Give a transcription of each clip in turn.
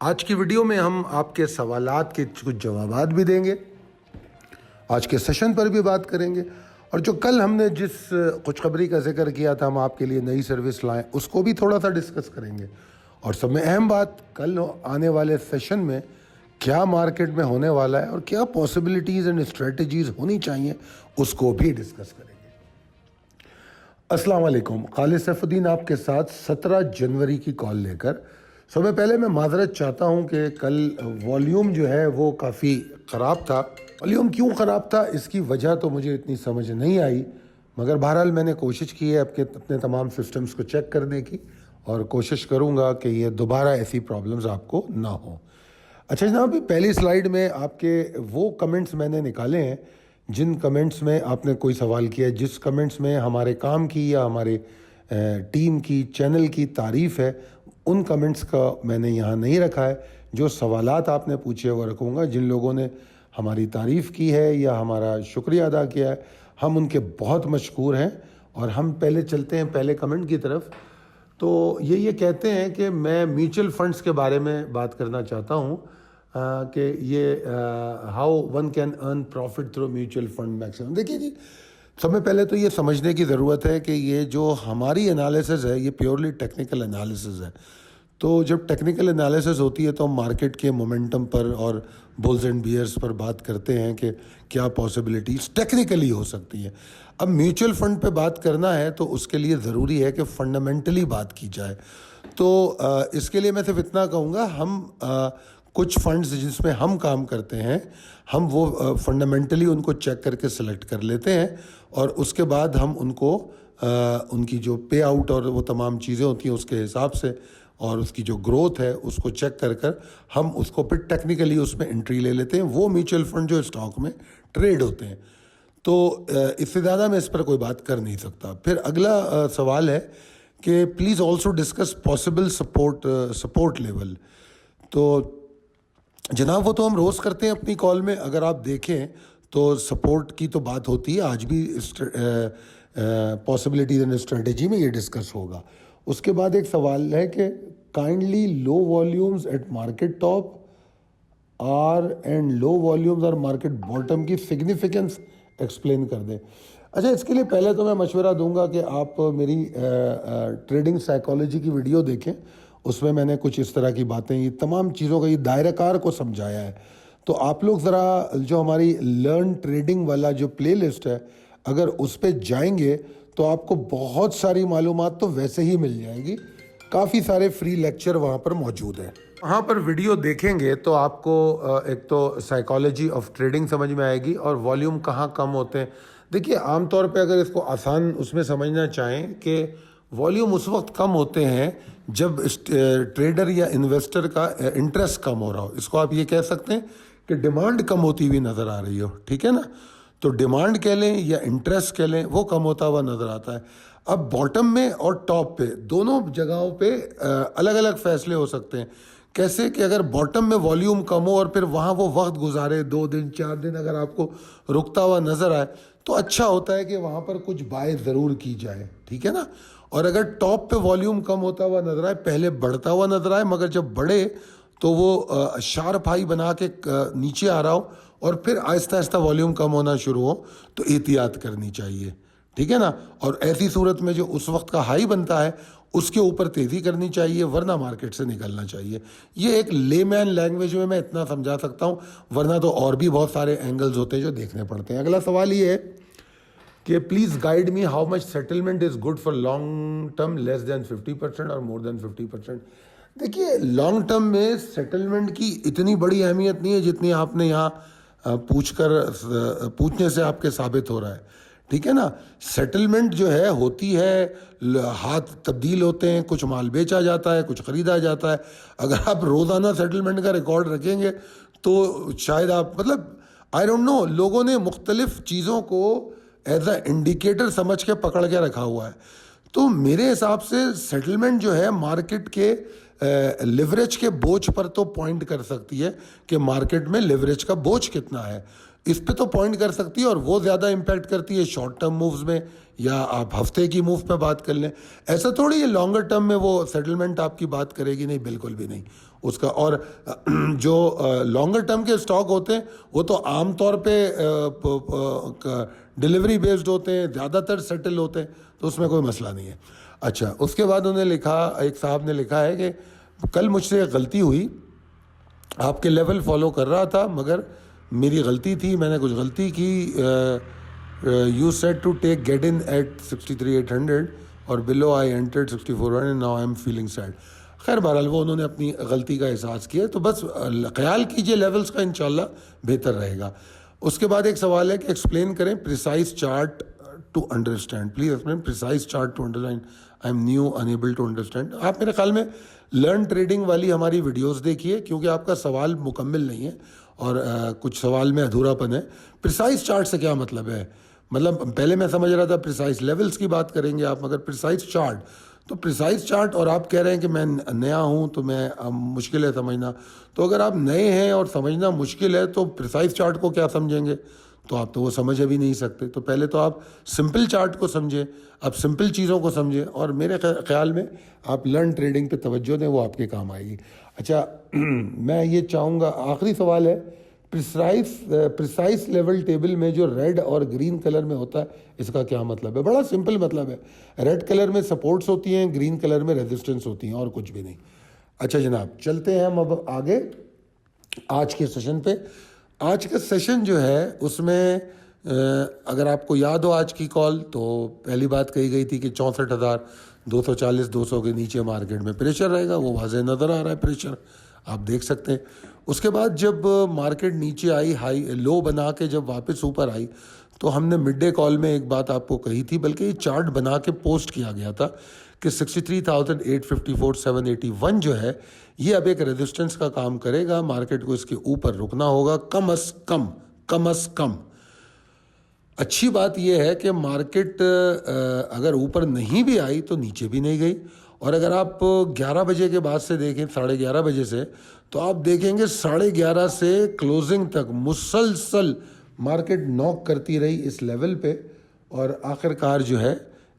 آج کی ویڈیو میں ہم آپ کے سوالات کے کچھ جوابات بھی دیں گے، آج کے سیشن پر بھی بات کریں گے، اور جو کل ہم نے جس خوشخبری کا ذکر کیا تھا ہم آپ کے لیے نئی سروس لائیں اس کو بھی تھوڑا سا ڈسکس کریں گے، اور سب میں اہم بات کل آنے والے سیشن میں کیا مارکیٹ میں ہونے والا ہے اور کیا پاسبلٹیز اینڈ اسٹریٹجیز ہونی چاہیے اس کو بھی ڈسکس کریں گے۔ السلام علیکم، خالد سیف الدین آپ کے ساتھ 17 جنوری کی کال لے کر۔ سب سے پہلے میں معذرت چاہتا ہوں کہ کل والیوم جو ہے وہ کافی خراب تھا۔ والیوم کیوں خراب تھا اس کی وجہ تو مجھے اتنی سمجھ نہیں آئی، مگر بہرحال میں نے کوشش کی ہے اپنے تمام سسٹمز کو چیک کرنے کی، اور کوشش کروں گا کہ یہ دوبارہ ایسی پرابلمز آپ کو نہ ہوں۔ اچھا جناب، پہلی سلائیڈ میں آپ کے وہ کمنٹس میں نے نکالے ہیں جن کمنٹس میں آپ نے کوئی سوال کیا ہے، جس کمنٹس میں ہمارے کام کی یا ہمارے ٹیم کی چینل کی تعریف ہے، ان کمنٹس کا میں نے یہاں نہیں رکھا ہے۔ جو سوالات آپ نے پوچھے وہ رکھوں گا۔ جن لوگوں نے ہماری تعریف کی ہے یا ہمارا شکریہ ادا کیا ہے، ہم ان کے بہت مشکور ہیں۔ اور ہم پہلے چلتے ہیں پہلے کمنٹ کی طرف۔ تو یہ کہتے ہیں کہ میں میوچل فنڈز کے بارے میں بات کرنا چاہتا ہوں کہ یہ how one can earn profit through mutual fund maximum. دیکھیے جی، سب سے پہلے تو یہ سمجھنے کی ضرورت ہے کہ یہ جو ہماری انالیسز ہے یہ پیورلی ٹیکنیکل انالیسز ہے۔ تو جب ٹیکنیکل انالیسز ہوتی ہے تو ہم مارکیٹ کے مومنٹم پر اور بولز اینڈ بیئرز پر بات کرتے ہیں کہ کیا پاسبلٹیز ٹیکنیکلی ہو سکتی ہیں۔ اب میوچل فنڈ پہ بات کرنا ہے تو اس کے لیے ضروری ہے کہ فنڈامنٹلی بات کی جائے۔ تو اس کے لیے میں صرف اتنا کہوں گا، ہم کچھ فنڈز جس میں ہم کام کرتے ہیں ہم وہ فنڈامنٹلی ان کو چیک کر کے سلیکٹ کر لیتے ہیں، اور اس کے بعد ہم ان کو ان کی جو پے آؤٹ اور وہ تمام چیزیں ہوتی ہیں اس کے حساب سے، اور اس کی جو گروتھ ہے اس کو چیک کر کر ہم اس کو پھر ٹیکنیکلی اس میں انٹری لے لیتے ہیں۔ وہ میوچل فنڈ جو اسٹاک میں ٹریڈ ہوتے ہیں، تو اس سے زیادہ میں اس پر کوئی بات کر نہیں سکتا۔ پھر اگلا سوال ہے کہ please also discuss possible support level. تو جناب وہ تو ہم روز کرتے ہیں اپنی کال میں، اگر آپ دیکھیں تو سپورٹ کی تو بات ہوتی ہے، آج بھی پاسبلٹیز اینڈ اسٹریٹجی میں یہ ڈسکس ہوگا۔ اس کے بعد ایک سوال ہے کہ kindly low volumes at market top are and low volumes اور مارکیٹ باٹم کی سگنیفیکنس ایکسپلین کر دیں۔ اچھا، اس کے لیے پہلے تو میں مشورہ دوں گا کہ آپ میری ٹریڈنگ سائیکالوجی کی ویڈیو دیکھیں، اس میں نے کچھ اس طرح کی باتیں، یہ تمام چیزوں کا یہ دائرہ کار کو سمجھایا ہے۔ تو آپ لوگ ذرا جو ہماری لرن ٹریڈنگ والا جو پلے لسٹ ہے اگر اس پہ جائیں گے تو آپ کو بہت ساری معلومات تو ویسے ہی مل جائے گی، کافی سارے فری لیکچر وہاں پر موجود ہیں۔ وہاں پر ویڈیو دیکھیں گے تو آپ کو ایک تو سائیکالوجی آف ٹریڈنگ سمجھ میں آئے گی، اور والیوم کہاں کم ہوتے ہیں۔ دیکھیے، عام طور پہ اگر اس کو آسان اس میں سمجھنا چاہیں کہ والیوم اس وقت کم ہوتے ہیں جب ٹریڈر یا انویسٹر کا انٹرسٹ کم ہو رہا ہو۔ اس کو آپ یہ کہہ سکتے ہیں کہ ڈیمانڈ کم ہوتی ہوئی نظر آ رہی ہو، ٹھیک ہے نا؟ تو ڈیمانڈ کہہ لیں یا انٹرسٹ کہہ لیں، وہ کم ہوتا ہوا نظر آتا ہے۔ اب باٹم میں اور ٹاپ پہ دونوں جگہوں پہ الگ الگ فیصلے ہو سکتے ہیں۔ کیسے کہ اگر باٹم میں والیوم کم ہو اور پھر وہاں وہ وقت گزارے 2 دن 4 دن اگر آپ کو رکتا ہوا نظر آئے تو اچھا ہوتا ہے کہ وہاں پر کچھ بائی ضرور کی جائے، ٹھیک ہے نا؟ اور اگر ٹاپ پہ والیوم کم ہوتا ہوا نظر آئے، پہلے بڑھتا ہوا نظر آئے مگر جب بڑھے تو وہ شارپ ہائی بنا کے نیچے آ رہا ہو اور پھر آہستہ آہستہ والیوم کم ہونا شروع ہو، تو احتیاط کرنی چاہیے، ٹھیک ہے نا؟ اور ایسی صورت میں جو اس وقت کا ہائی بنتا ہے اس کے اوپر تیزی کرنی چاہیے، ورنہ مارکیٹ سے نکلنا چاہیے۔ یہ ایک لے مین لینگویج میں اتنا سمجھا سکتا ہوں، ورنہ تو اور بھی بہت سارے اینگلز ہوتے ہیں جو دیکھنے پڑتے ہیں۔ اگلا سوال یہ ہے کہ please guide me how much settlement is good for long term less than 50% اور مور دین 50%۔ دیکھیے، لانگ ٹرم میں سیٹلمنٹ کی اتنی بڑی اہمیت نہیں ہے جتنی آپ نے یہاں پوچھنے سے آپ کے ثابت ہو رہا ہے، ٹھیک ہے نا؟ سیٹلمنٹ جو ہے ہوتی ہے، ہاتھ تبدیل ہوتے ہیں، کچھ مال بیچا جاتا ہے، کچھ خریدا جاتا ہے۔ اگر آپ روزانہ سیٹلمنٹ کا ریکارڈ رکھیں گے تو شاید آپ آئی ڈونٹ نو، لوگوں نے مختلف چیزوں کو ایز اے انڈیکیٹر سمجھ کے پکڑ کے رکھا ہوا ہے۔ تو میرے حساب سے سیٹلمنٹ جو ہے مارکیٹ کے لیوریج کے بوجھ پر تو پوائنٹ کر سکتی ہے کہ مارکیٹ میں لیوریج کا بوجھ کتنا ہے، اس پہ تو پوائنٹ کر سکتی ہے، اور وہ زیادہ امپیکٹ کرتی ہے شارٹ ٹرم مووز میں، یا آپ ہفتے کی موو پہ بات کر لیں۔ ایسا تھوڑی ہے لانگر ٹرم میں وہ سیٹلمنٹ آپ کی بات کرے گی، نہیں، بالکل بھی نہیں۔ اس کا. اور جو لانگر ٹرم کے اسٹاک ہوتے ہیں وہ تو عام طور پہ ڈلیوری بیسڈ ہوتے ہیں, زیادہ تر سیٹل ہوتے ہیں, تو اس میں کوئی مسئلہ نہیں ہے. اچھا, اس کے بعد انہوں نے لکھا, ایک صاحب نے لکھا ہے کہ کل مجھ سے ایک غلطی ہوئی, آپ کے لیول فالو کر رہا تھا مگر میری غلطی تھی, میں نے کچھ غلطی کی. You said to take gate in at 63,800 اور below I entered 6400, now I am feeling sad. خیر بہرحال وہ انہوں نے اپنی غلطی کا احساس کیا, تو بس خیال کیجئے لیولز کا, انشاءاللہ بہتر رہے گا. اس کے بعد ایک سوال ہے کہ ایکسپلین کریں precise chart to understand, please explain precise chart to understand, I am new unable to understand. آپ میرے خیال میں لرن ٹریڈنگ والی ہماری ویڈیوز دیکھیے, کیونکہ آپ کا سوال مکمل نہیں ہے اور کچھ سوال میں ادھورا پن ہے. پریسائز چارٹ سے کیا مطلب ہے؟ مطلب پہلے میں سمجھ رہا تھا پریسائز لیولز کی بات کریں گے آپ, مگر پریسائز چارٹ, تو پریسائز چارٹ, اور آپ کہہ رہے ہیں کہ میں نیا ہوں تو میں مشکل ہے سمجھنا. تو اگر آپ نئے ہیں اور سمجھنا مشکل ہے تو پریسائز چارٹ کو کیا سمجھیں گے؟ تو آپ تو وہ سمجھ ابھی نہیں سکتے. تو پہلے تو آپ سمپل چارٹ کو سمجھیں, آپ سمپل چیزوں کو سمجھیں, اور میرے خیال میں آپ لرن ٹریڈنگ پہ توجہ دیں, وہ آپ کے کام آئے گی. اچھا, میں یہ چاہوں گا, آخری سوال ہے, پریسائز لیول ٹیبل میں جو ریڈ اور گرین کلر میں ہوتا ہے اس کا کیا مطلب ہے؟ بڑا سمپل مطلب ہے, ریڈ کلر میں سپورٹس ہوتی ہیں, گرین کلر میں ریزسٹنس ہوتی ہیں, اور کچھ بھی نہیں. اچھا جناب, چلتے ہیں ہم اب آگے آج کے سیشن پہ. آج کا سیشن جو ہے اس میں اگر آپ کو یاد ہو آج کی کال, تو پہلی بات کہی گئی تھی کہ 64,240 200 کے نیچے مارکیٹ میں پریشر رہے گا. وہ واضح نظر آ رہا ہے پریشر, آپ دیکھ سکتے ہیں. اس کے بعد جب مارکیٹ نیچے آئی, ہائی لو بنا کے جب واپس اوپر آئی, تو ہم نے مڈ ڈے کال میں ایک بات آپ کو کہی تھی, بلکہ یہ چارٹ بنا کے پوسٹ کیا گیا تھا کہ 63,854 781 جو ہے یہ اب ایک ریزسٹنس کا کام کرے گا. مارکیٹ کو اس کے اوپر رکنا ہوگا کم از کم. اچھی بات یہ ہے کہ مارکیٹ اگر اوپر نہیں بھی آئی تو نیچے بھی نہیں گئی, اور اگر آپ 11 بجے کے بعد سے دیکھیں, 11:30 بجے سے, تو آپ دیکھیں گے 11:30 سے کلوزنگ تک مسلسل مارکیٹ نوک کرتی رہی اس لیول پہ, اور آخر کار جو ہے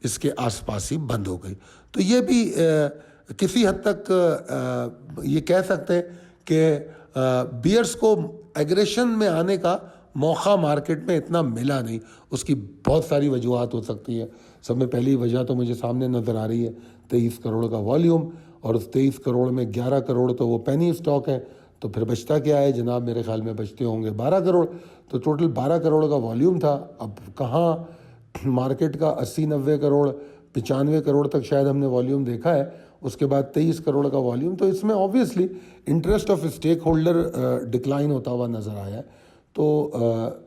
اس کے آس پاس ہی بند ہو گئی. تو یہ بھی کسی حد تک یہ کہہ سکتے ہیں کہ بیئرز کو ایگریشن میں آنے کا موقع مارکیٹ میں اتنا ملا نہیں. اس کی بہت ساری وجوہات ہو سکتی ہیں. سب میں پہلی وجہ تو مجھے سامنے نظر آ رہی ہے 23 کروڑ کا والیوم, اور اس 23 کروڑ میں 11 کروڑ تو وہ پینی اسٹاک ہے, تو پھر بچتا کیا ہے جناب؟ میرے خیال میں بچتے ہوں گے 12 کروڑ. تو ٹوٹل 12 کروڑ کا والیوم تھا. اب کہاں مارکیٹ کا 80-90 کروڑ 95 کروڑ تک شاید ہم نے والیوم دیکھا ہے, اس کے بعد 23 کروڑ کا والیوم. تو اس میں obviously interest of stake holder decline ہوتا ہوا نظر آیا ہے. تو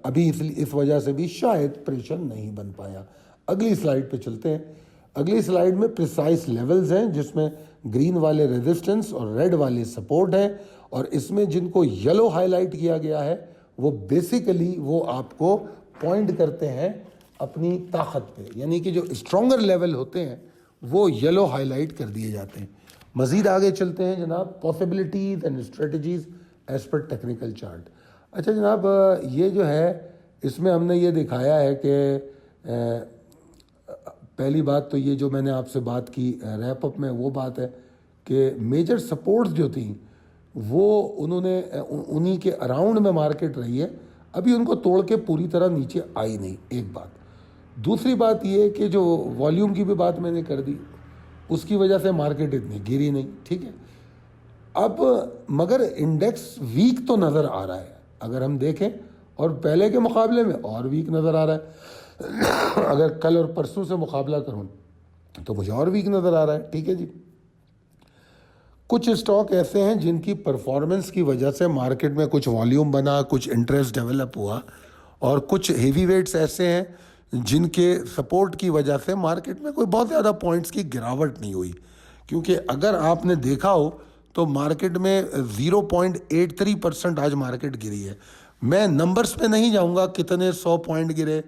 ابھی اس وجہ سے بھی شاید پریشر نہیں بن پایا. اگلی سلائیڈ پہ چلتے ہیں. اگلی سلائیڈ میں پریسائز لیولز ہیں, جس میں گرین والے ریزسٹنس اور ریڈ والے سپورٹ ہیں, اور اس میں جن کو یلو ہائی لائٹ کیا گیا ہے وہ بیسیکلی وہ آپ کو پوائنٹ کرتے ہیں اپنی طاقت پہ, یعنی کہ جو اسٹرانگر لیول ہوتے ہیں وہ یلو ہائی لائٹ کر دیے جاتے ہیں. مزید آگے چلتے ہیں جناب, possibilities and strategies as per technical chart. اچھا جناب, یہ جو ہے اس میں ہم نے یہ دکھایا ہے کہ پہلی بات تو یہ جو میں نے آپ سے بات کی ریپ اپ میں, وہ بات ہے کہ میجر سپورٹس جو تھیں وہ انہوں نے انہی کے اراؤنڈ میں مارکیٹ رہی ہے, ابھی ان کو توڑ کے پوری طرح نیچے آئی نہیں, ایک بات. دوسری بات یہ کہ جو والیوم کی بھی بات میں نے کر دی, اس کی وجہ سے مارکیٹ اتنی گری نہیں, ٹھیک ہے. اب مگر انڈیکس ویک تو نظر آ رہا ہے اگر ہم دیکھیں, اور پہلے کے مقابلے میں اور ویک نظر آ رہا ہے. اگر کل اور پرسوں سے مقابلہ کروں تو مجھے اور ویک نظر آ رہا ہے, ٹھیک ہے جی. کچھ اسٹاک ایسے ہیں جن کی پرفارمنس کی وجہ سے مارکیٹ میں کچھ والیوم بنا, کچھ انٹرسٹ ڈیولپ ہوا, اور کچھ ہیوی ویٹس ایسے ہیں جن کے سپورٹ کی وجہ سے مارکیٹ میں کوئی بہت زیادہ پوائنٹس کی گراوٹ نہیں ہوئی. کیونکہ اگر آپ نے دیکھا ہو تو مارکیٹ میں 0.83% آج مارکیٹ گری ہے. میں نمبرز پہ نہیں جاؤں گا کتنے 100 پوائنٹ گرے,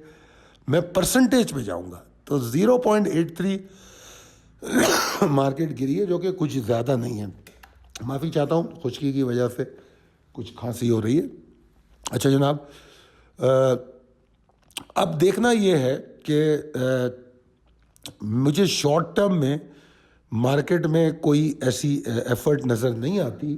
میں پرسنٹیج پہ جاؤں گا. تو 0.83 مارکیٹ گری ہے, جو کہ کچھ زیادہ نہیں ہے. معافی چاہتا ہوں, خشکی کی وجہ سے کچھ کھانسی ہو رہی ہے. اچھا جناب, اب دیکھنا یہ ہے کہ مجھے شارٹ ٹرم میں مارکیٹ میں کوئی ایسی ایفرٹ نظر نہیں آتی